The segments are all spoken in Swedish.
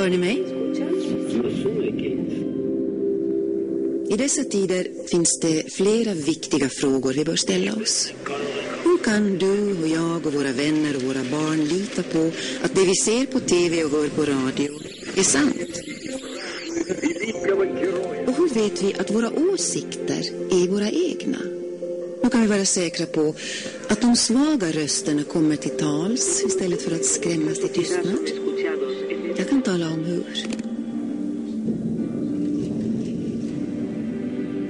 Hör ni mig? I dessa tider finns det flera viktiga frågor vi bör ställa oss. Hur kan du och jag och våra vänner och våra barn lita på att det vi ser på tv och hör på radio är sant? Och hur vet vi att våra åsikter är våra egna? Hur kan vi vara säkra på att de svaga rösterna kommer till tals istället för att skrämmas till tystnad? Jag kan tala om hur.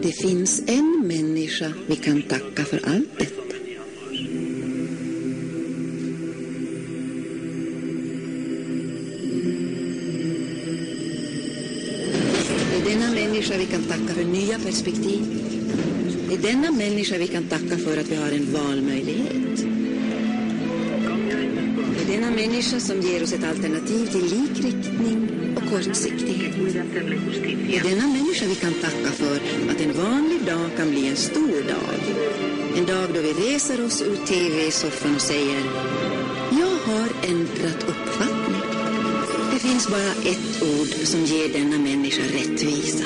Det finns en människa vi kan tacka för allt detta. Det är denna människa vi kan tacka för nya perspektiv. Det är denna människa vi kan tacka för att vi har en valmöjlighet. Det är denna människa som ger oss ett alternativ till likriktning och kortsiktighet. Det är denna människa vi kan tacka för att en vanlig dag kan bli en stor dag. En dag då vi reser oss ur tv-soffan och säger: jag har ändrat uppfattning. Det finns bara ett ord som ger denna människa rättvisa.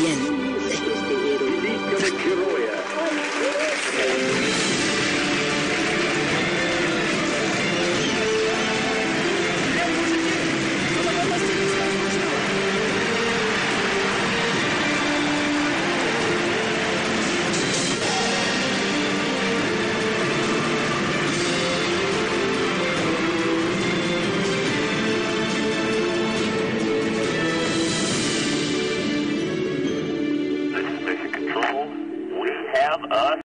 Hjälp. Have us.